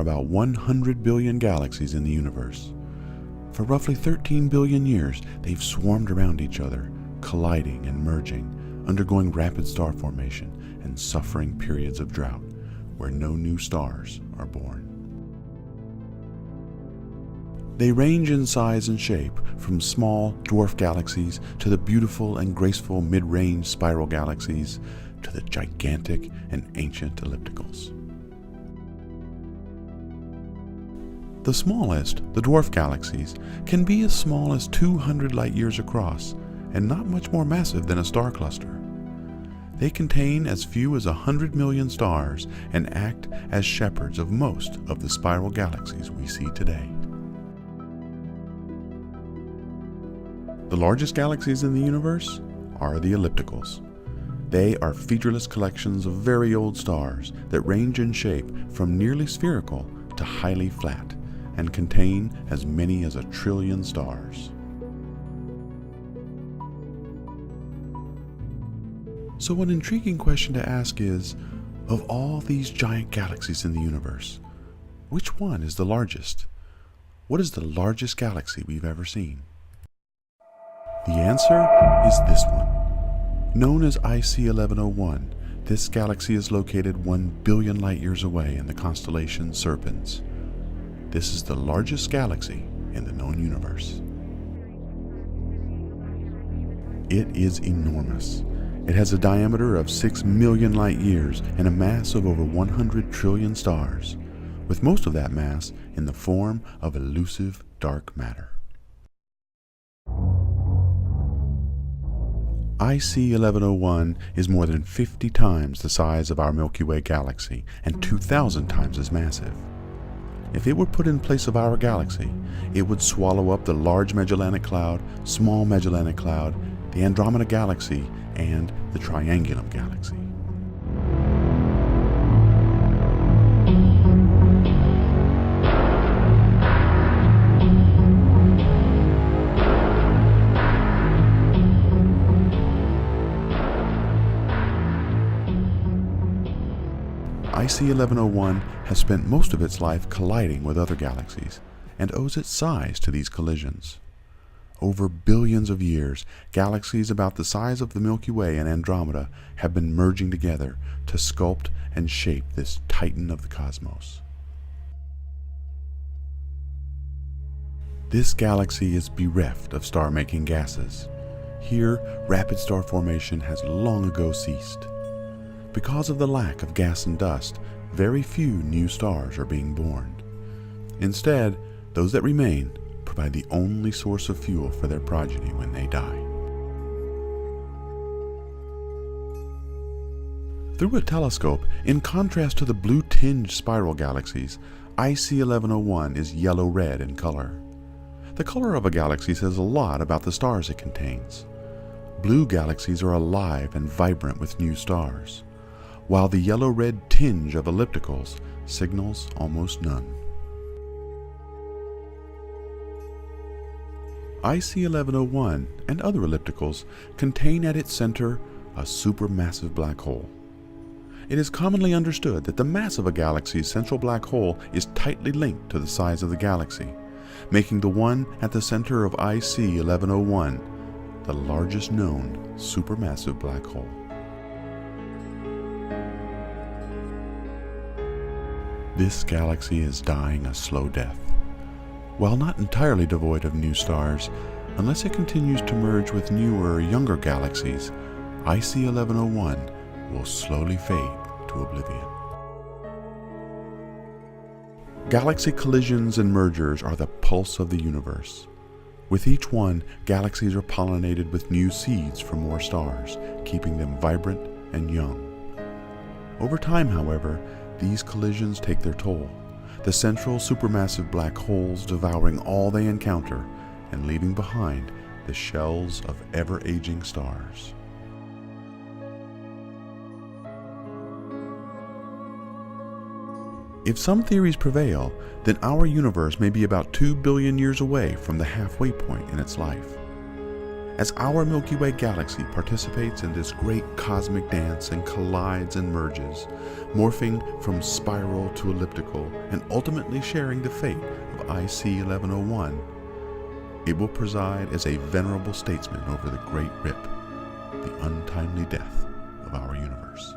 about 100 billion galaxies in the universe. For roughly 13 billion years, they've swarmed around each other, colliding and merging, undergoing rapid star formation and suffering periods of drought, where no new stars are born. They range in size and shape, from small dwarf galaxies to the beautiful and graceful mid-range spiral galaxies to the gigantic and ancient ellipticals. The smallest, the dwarf galaxies, can be as small as 200 light-years across and not much more massive than a star cluster. They contain as few as 100 million stars and act as shepherds of most of the spiral galaxies we see today. The largest galaxies in the universe are the ellipticals. They are featureless collections of very old stars that range in shape from nearly spherical to highly flat and contain as many as 1 trillion stars. So an intriguing question to ask is, of all these giant galaxies in the universe, which one is the largest? What is the largest galaxy we've ever seen? The answer is this one. Known as IC 1101, this galaxy is located 1 billion light-years away in the constellation Serpens. This is the largest galaxy in the known universe. It is enormous. It has a diameter of 6 million light-years and a mass of over 100 trillion stars, with most of that mass in the form of elusive dark matter. IC 1101 is more than 50 times the size of our Milky Way galaxy and 2,000 times as massive. If it were put in place of our galaxy, it would swallow up the Large Magellanic Cloud, Small Magellanic Cloud, the Andromeda Galaxy, and the Triangulum Galaxy. IC 1101 has spent most of its life colliding with other galaxies and owes its size to these collisions. Over billions of years, galaxies about the size of the Milky Way and Andromeda have been merging together to sculpt and shape this titan of the cosmos. This galaxy is bereft of star-making gases. Here, rapid star formation has long ago ceased. Because of the lack of gas and dust, very few new stars are being born. Instead, those that remain provide the only source of fuel for their progeny when they die. Through a telescope, in contrast to the blue-tinged spiral galaxies, IC 1101 is yellow-red in color. The color of a galaxy says a lot about the stars it contains. Blue galaxies are alive and vibrant with new stars, while the yellow-red tinge of ellipticals signals almost none. IC 1101 and other ellipticals contain at its center a supermassive black hole. It is commonly understood that the mass of a galaxy's central black hole is tightly linked to the size of the galaxy, making the one at the center of IC 1101 the largest known supermassive black hole. This galaxy is dying a slow death. While not entirely devoid of new stars, unless it continues to merge with newer, younger galaxies, IC 1101 will slowly fade to oblivion. Galaxy collisions and mergers are the pulse of the universe. With each one, galaxies are pollinated with new seeds from more stars, keeping them vibrant and young. Over time, however, these collisions take their toll, the central supermassive black holes devouring all they encounter and leaving behind the shells of ever-aging stars. If some theories prevail, then our universe may be about 2 billion years away from the halfway point in its life. As our Milky Way galaxy participates in this great cosmic dance and collides and merges, morphing from spiral to elliptical and ultimately sharing the fate of IC 1101, it will preside as a venerable statesman over the Great Rip, the untimely death of our universe.